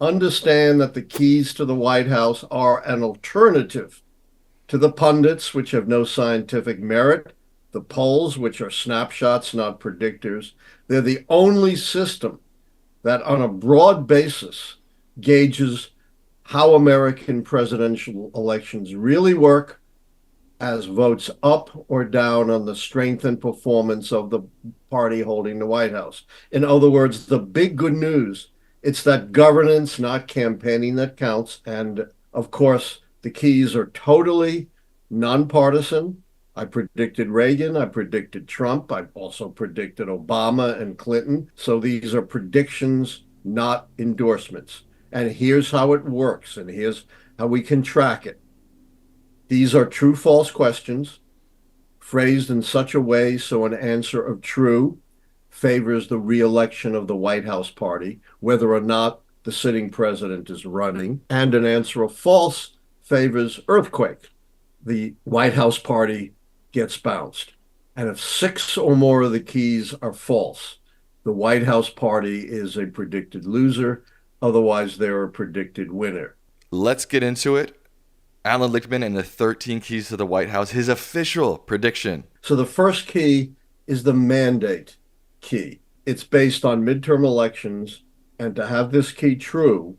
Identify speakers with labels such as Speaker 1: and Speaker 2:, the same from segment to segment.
Speaker 1: Understand that the keys to the White House are an alternative to the pundits, which have no scientific merit, the polls, which are snapshots, not predictors. They're the only system that, on a broad basis, gauges how American presidential elections really work as votes up or down on the strength and performance of the party holding the White House. In other words, the big good news, it's that governance, not campaigning, that counts. And of course, the keys are totally nonpartisan. I predicted Reagan. I predicted Trump. I also predicted Obama and Clinton. So these are predictions, not endorsements. And here's how it works, and here's how we can track it. These are true false questions phrased in such a way so an answer of true favors the reelection of the White House party, whether or not the sitting president is running, and an answer of false favors earthquake. The White House party gets bounced. And if six or more of the keys are false, the White House party is a predicted loser. Otherwise, they're a predicted winner.
Speaker 2: Let's get into it. Allan Lichtman and the 13 keys to the White House, his official prediction.
Speaker 1: So the first key is the mandate key. It's based on midterm elections. And to have this key true,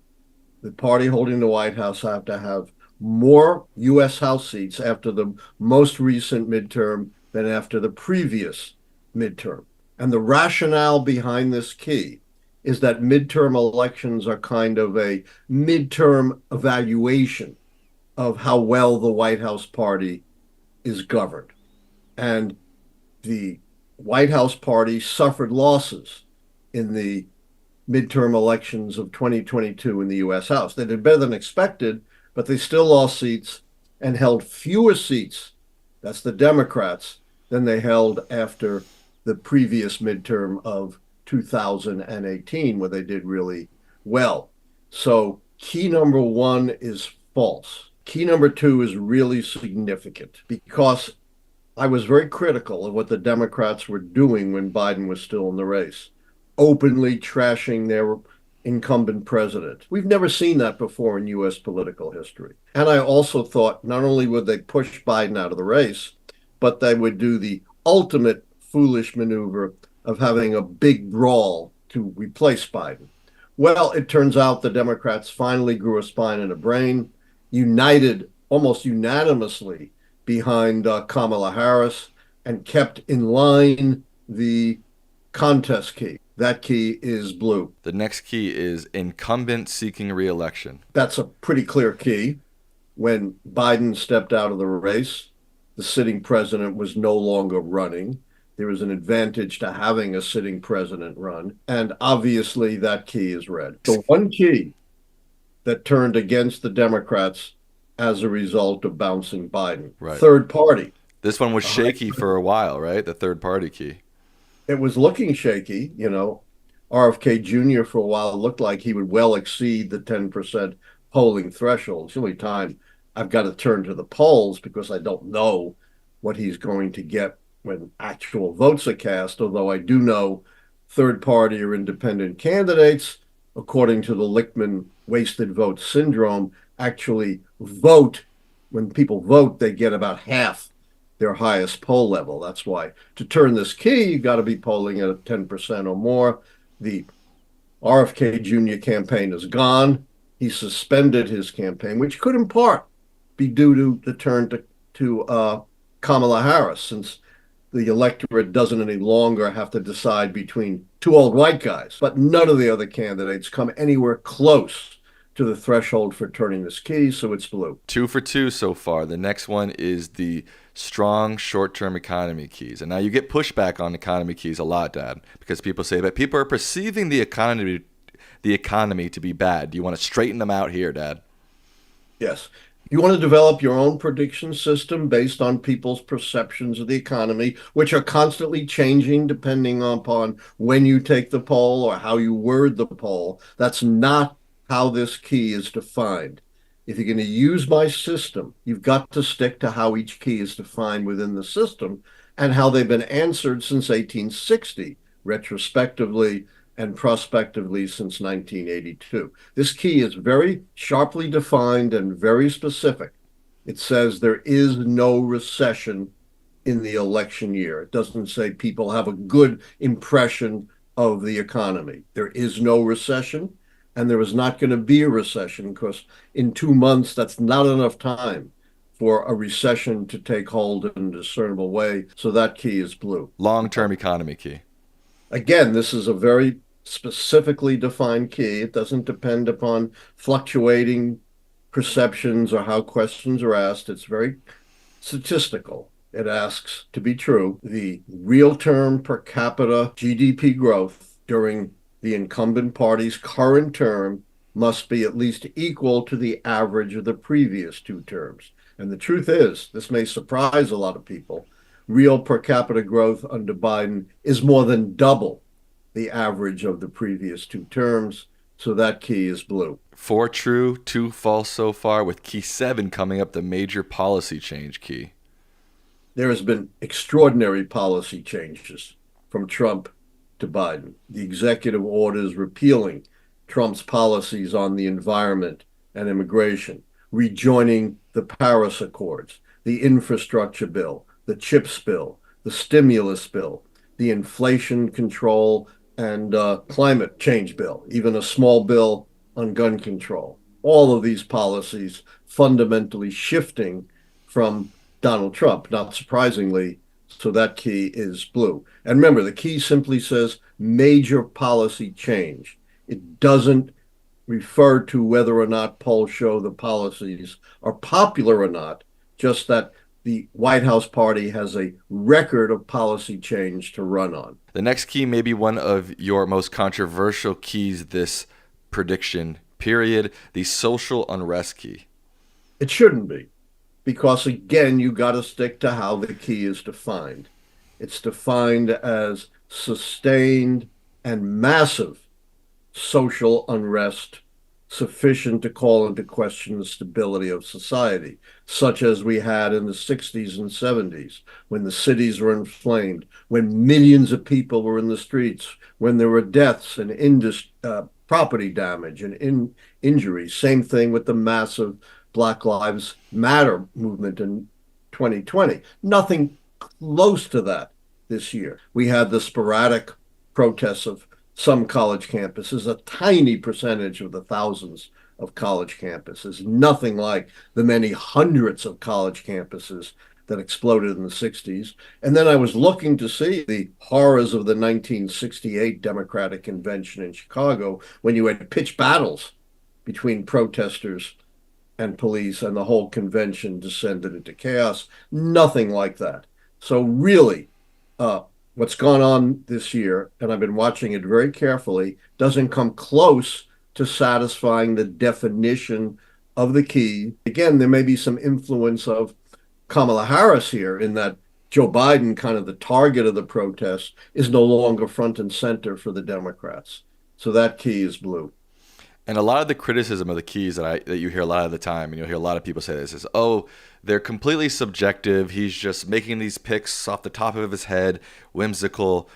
Speaker 1: the party holding the White House have to have more U.S. House seats after the most recent midterm than after the previous midterm. And the rationale behind this key is that midterm elections are kind of a midterm evaluation of how well the White House party is governed. And the White House party suffered losses in the midterm elections of 2022 in the U.S. House. They did better than expected, but they still lost seats and held fewer seats, that's the Democrats, than they held after the previous midterm of 2018, where they did really well. So key number one is false. Key number two is really significant because I was very critical of what the Democrats were doing when Biden was still in the race, openly trashing their incumbent president. We've never seen that before in U.S. political history. And I also thought not only would they push Biden out of the race, but they would do the ultimate foolish maneuver of having a big brawl to replace Biden. Well, it turns out the Democrats finally grew a spine and a brain, united almost unanimously behind Kamala Harris, and kept in line the contest key. That key is blue.
Speaker 2: The next key is incumbent seeking reelection.
Speaker 1: That's a pretty clear key. When Biden stepped out of the race, the sitting president was no longer running. There was an advantage to having a sitting president run. And obviously, that key is red. The one key that turned against the Democrats as a result of bouncing Biden.
Speaker 2: Right.
Speaker 1: Third party.
Speaker 2: This one was shaky for a while, right? The third party key.
Speaker 1: It was looking shaky. RFK Jr. for a while looked like he would well exceed the 10% polling threshold. It's the only time I've got to turn to the polls because I don't know what he's going to get when actual votes are cast, although I do know third party or independent candidates, according to the Lichtman wasted vote syndrome, actually vote. When people vote, they get about half their highest poll level. That's why to turn this key, you got to be polling at 10% or more. The RFK Jr. campaign is gone. He suspended his campaign, which could in part be due to the turn to Kamala Harris, since the electorate doesn't any longer have to decide between two old white guys. But none of the other candidates come anywhere close to the threshold for turning this key, so it's blue.
Speaker 2: 2 for 2 so far. The next one is the strong short-term economy keys. And now you get pushback on economy keys a lot, Dad, because people say that people are perceiving the economy to be bad. Do you want to straighten them out here, Dad?
Speaker 1: Yes. You want to develop your own prediction system based on people's perceptions of the economy, which are constantly changing depending upon when you take the poll or how you word the poll. That's not how this key is defined. If you're going to use my system, you've got to stick to how each key is defined within the system and how they've been answered since 1860, retrospectively and prospectively since 1982. This key is very sharply defined and very specific. It says there is no recession in the election year. It doesn't say people have a good impression of the economy. There is no recession, and there is not going to be a recession because in 2 months, that's not enough time for a recession to take hold in a discernible way. So that key is blue.
Speaker 2: Long-term economy key.
Speaker 1: Again, this is a very specifically defined key. It doesn't depend upon fluctuating perceptions or how questions are asked. It's very statistical. It asks, to be true, the real term per capita GDP growth during the incumbent party's current term must be at least equal to the average of the previous two terms. And the truth is, this may surprise a lot of people, real per capita growth under Biden is more than double the average of the previous two terms. So that key is blue.
Speaker 2: 4 true, 2 false so far, with key 7 coming up, the major policy change key.
Speaker 1: There has been extraordinary policy changes from Trump to Biden. The executive orders repealing Trump's policies on the environment and immigration, rejoining the Paris Accords, the infrastructure bill, the CHIPS bill, the stimulus bill, the inflation control and climate change bill, even a small bill on gun control. All of these policies fundamentally shifting from Donald Trump, not surprisingly. So that key is blue. And remember, the key simply says major policy change. It doesn't refer to whether or not polls show the policies are popular or not, just that the White House party has a record of policy change to run on.
Speaker 2: The next key may be one of your most controversial keys this prediction period, the social unrest key.
Speaker 1: It shouldn't be, because again, you got to stick to how the key is defined. It's defined as sustained and massive social unrest sufficient to call into question the stability of society, such as we had in the 60s and 70s, when the cities were inflamed, when millions of people were in the streets, when there were deaths and property damage and injuries. Same thing with the massive Black Lives Matter movement in 2020. Nothing close to that this year. We had the sporadic protests of some college campuses, a tiny percentage of the thousands of college campuses, nothing like the many hundreds of college campuses that exploded in the 60s. And then I was looking to see the horrors of the 1968 Democratic Convention in Chicago, when you had pitched battles between protesters and police, and the whole convention descended into chaos. Nothing like that. So really, what's gone on this year, and I've been watching it very carefully, doesn't come close to satisfying the definition of the key. Again, there may be some influence of Kamala Harris here, in that Joe Biden, kind of the target of the protests, is no longer front and center for the Democrats. So that key is blue.
Speaker 2: And a lot of the criticism of the keys that you hear a lot of the time, and you'll hear a lot of people say this, is, oh, they're completely subjective. He's just making these picks off the top of his head, whimsical.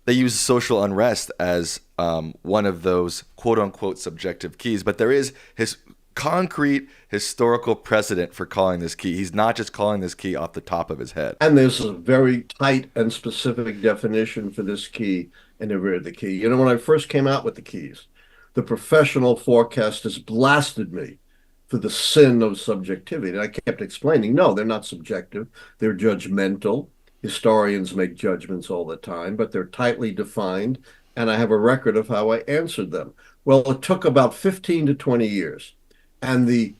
Speaker 2: They use social unrest as one of those quote-unquote subjective keys. But there is his concrete historical precedent for calling this key. He's not just calling this key off the top of his head.
Speaker 1: And there's a very tight and specific definition for this key and the rear of the key. You know, when I first came out with the keys, the professional forecasters blasted me for the sin of subjectivity. And I kept explaining, no, they're not subjective. They're judgmental. Historians make judgments all the time, but they're tightly defined. And I have a record of how I answered them. Well, it took about 15 to 20 years. And the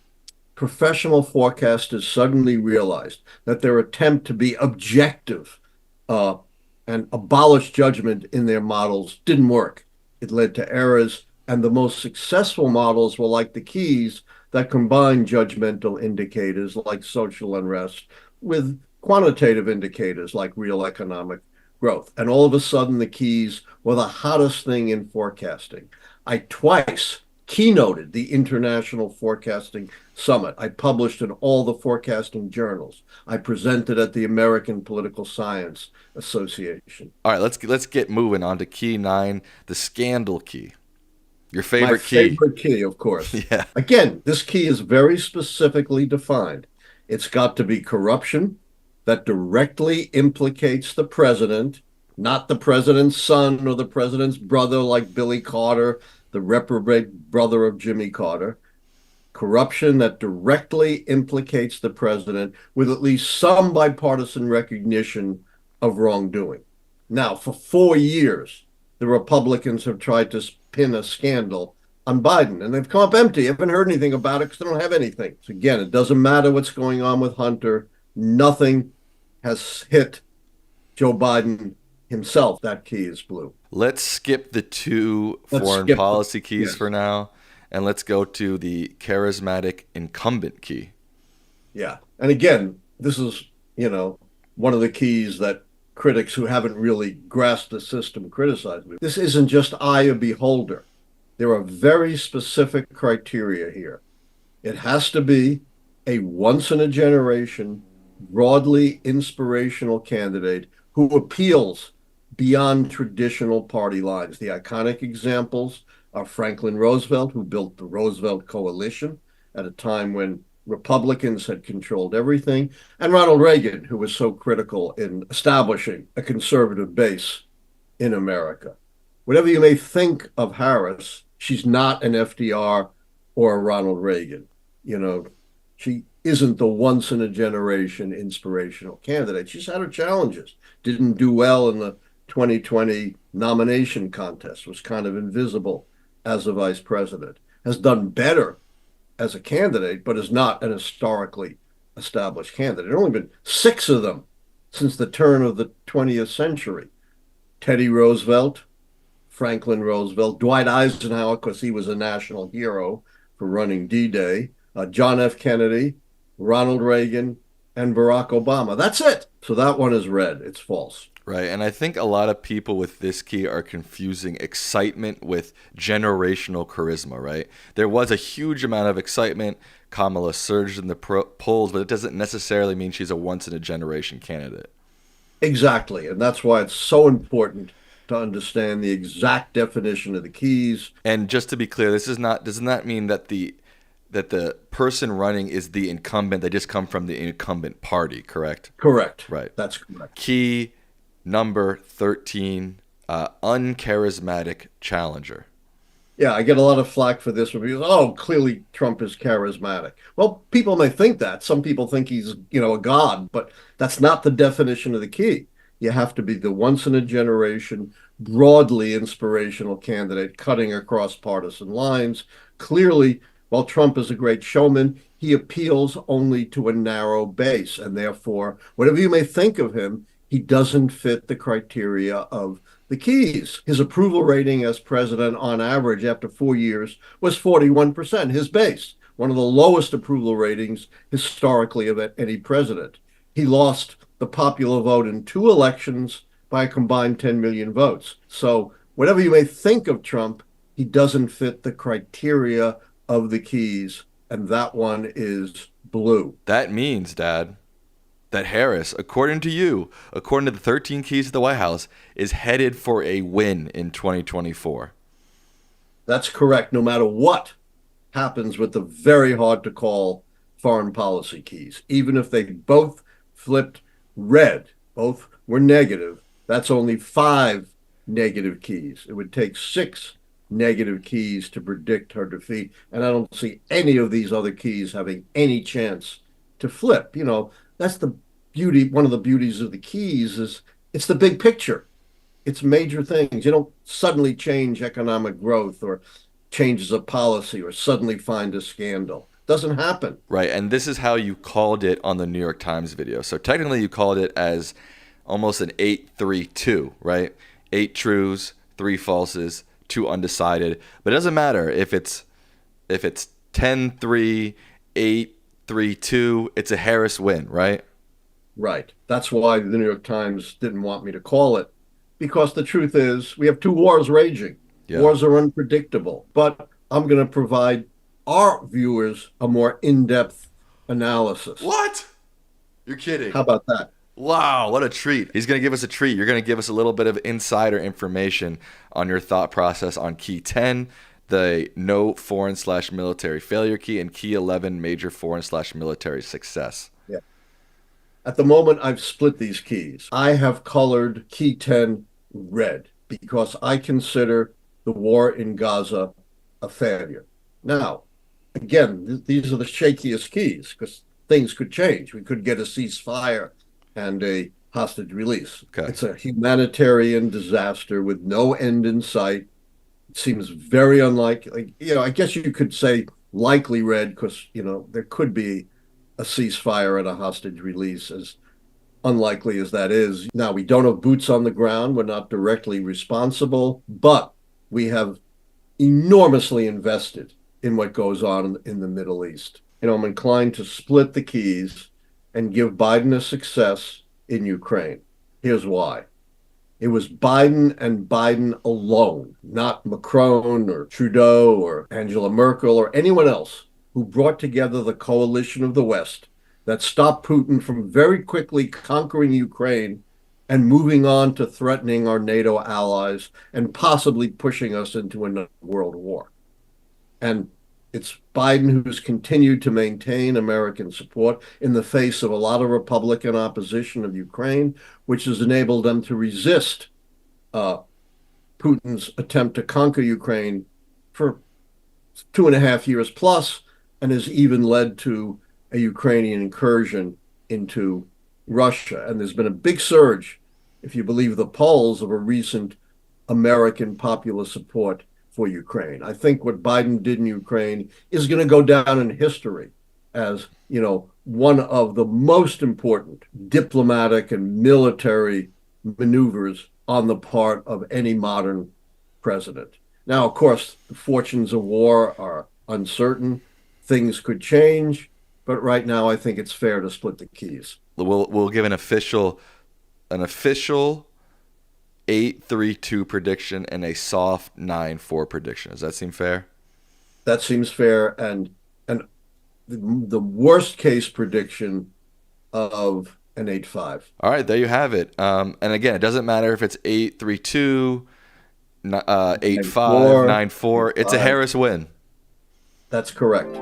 Speaker 1: professional forecasters suddenly realized that their attempt to be objective and abolish judgment in their models didn't work. It led to errors. And the most successful models were like the keys that combine judgmental indicators like social unrest with quantitative indicators like real economic growth. And all of a sudden, the keys were the hottest thing in forecasting. I twice keynoted the International Forecasting Summit. I published in all the forecasting journals. I presented at the American Political Science Association.
Speaker 2: All right, let's get moving on to key 9, the scandal key. Your
Speaker 1: My
Speaker 2: favorite key.
Speaker 1: favorite key, of course.
Speaker 2: Yeah.
Speaker 1: Again, this key is very specifically defined. It's got to be corruption that directly implicates the president, not the president's son or the president's brother, like Billy Carter, the reprobate brother of Jimmy Carter. Corruption that directly implicates the president with at least some bipartisan recognition of wrongdoing. Now, for 4 years, the Republicans have tried to pin a scandal on Biden, and they've come up empty. I haven't heard anything about it because they don't have anything. So again, it doesn't matter what's going on with Hunter. Nothing has hit Joe Biden himself. That key is blue.
Speaker 2: Let's skip the 2
Speaker 1: Let's
Speaker 2: foreign
Speaker 1: skip
Speaker 2: policy keys
Speaker 1: yes.
Speaker 2: for now, and let's go to the charismatic incumbent key.
Speaker 1: Yeah. And again, this is, one of the keys that critics who haven't really grasped the system criticize me. This isn't just eye of beholder. There are very specific criteria here. It has to be a once in a generation, broadly inspirational candidate who appeals beyond traditional party lines. The iconic examples are Franklin Roosevelt, who built the Roosevelt Coalition at a time when Republicans had controlled everything, and Ronald Reagan, who was so critical in establishing a conservative base in America. Whatever you may think of Harris, she's not an FDR or a Ronald Reagan. She isn't the once in a generation inspirational candidate. She's had her challenges, didn't do well in the 2020 nomination contest, was kind of invisible as a vice president, has done better as a candidate, but is not an historically established candidate. There have only been 6 of them since the turn of the 20th century. Teddy Roosevelt, Franklin Roosevelt, Dwight Eisenhower, because he was a national hero for running D-Day, John F. Kennedy, Ronald Reagan, and Barack Obama. That's it. So that one is red. It's false.
Speaker 2: Right. And I think a lot of people with this key are confusing excitement with generational charisma, right? There was a huge amount of excitement. Kamala surged in the polls, but it doesn't necessarily mean she's a once in a generation candidate.
Speaker 1: Exactly. And that's why it's so important to understand the exact definition of the keys.
Speaker 2: And just to be clear, this is not does not mean that the person running is the incumbent. They just come from the incumbent party, correct?
Speaker 1: Correct.
Speaker 2: Right.
Speaker 1: That's correct.
Speaker 2: Key number 13, uncharismatic challenger.
Speaker 1: Yeah, I get a lot of flack for this because, clearly Trump is charismatic. Well, people may think that. Some people think he's, a god, but that's not the definition of the key. You have to be the once in a generation, broadly inspirational candidate cutting across partisan lines. Clearly, while Trump is a great showman, he appeals only to a narrow base. And therefore, whatever you may think of him, he doesn't fit the criteria of the keys. His approval rating as president on average after 4 years was 41%, his base, one of the lowest approval ratings historically of any president. He lost the popular vote in 2 elections by a combined 10 million votes. So whatever you may think of Trump, he doesn't fit the criteria of the keys, and that one is blue.
Speaker 2: That means, Dad, that Harris, according to you, according to the 13 keys of the White House, is headed for a win in 2024.
Speaker 1: That's correct, no matter what happens with the very hard to call foreign policy keys. Even if they both flipped red, both were negative, that's only 5 negative keys. It would take 6 negative keys to predict her defeat. And I don't see any of these other keys having any chance to flip. That's the beauty. One of the beauties of the keys is it's the big picture. It's major things. You don't suddenly change economic growth or changes of policy or suddenly find a scandal. Doesn't happen.
Speaker 2: Right. And this is how you called it on the New York Times video. So technically you called it as almost an 8-3-2, right? 8 trues, 3 falses, 2 undecided. But it doesn't matter if it's 10-3, 8-3-2, it's a Harris win, right?
Speaker 1: Right. That's why the New York Times didn't want me to call it, because the truth is we have 2 wars raging.
Speaker 2: Yeah.
Speaker 1: Wars are unpredictable. But I'm going to provide our viewers a more in-depth analysis.
Speaker 2: What? You're kidding.
Speaker 1: How about that?
Speaker 2: Wow, what a treat. He's going to give us a treat. You're going to give us a little bit of insider information on your thought process on key 10, the no foreign/military failure key, and key 11, major foreign/military success.
Speaker 1: Yeah. At the moment, I've split these keys. I have colored key 10 red because I consider the war in Gaza a failure. Now, again, these are the shakiest keys because things could change. We could get a ceasefire and a hostage release.
Speaker 2: Okay.
Speaker 1: It's a humanitarian disaster with no end in sight. It seems very unlikely. I guess you could say likely red because, there could be a ceasefire and a hostage release, as unlikely as that is. Now, we don't have boots on the ground. We're not directly responsible, but we have enormously invested in what goes on in the Middle East. I'm inclined to split the keys and give Biden a success in Ukraine. Here's why. It was Biden and Biden alone, not Macron or Trudeau or Angela Merkel or anyone else, who brought together the coalition of the West that stopped Putin from very quickly conquering Ukraine and moving on to threatening our NATO allies and possibly pushing us into another world war. And it's Biden who's continued to maintain American support in the face of a lot of Republican opposition of Ukraine, which has enabled them to resist Putin's attempt to conquer Ukraine for 2.5 years plus, and has even led to a Ukrainian incursion into Russia. And there's been a big surge, if you believe the polls, of a recent American popular support for Ukraine. I think what Biden did in Ukraine is going to go down in history as, one of the most important diplomatic and military maneuvers on the part of any modern president. Now, of course, the fortunes of war are uncertain. Things could change, but right now I think it's fair to split the keys.
Speaker 2: We'll give an official 8-3-2 prediction and a soft 9-4 prediction. Does that seem fair?
Speaker 1: That seems fair, and the worst case prediction of an 8-5.
Speaker 2: All right, there you have it. And again, it doesn't matter if it's 8-3-2, 8-5,
Speaker 1: 9-4,
Speaker 2: 9-4. It's a
Speaker 1: 8-5.
Speaker 2: Harris win.
Speaker 1: That's correct.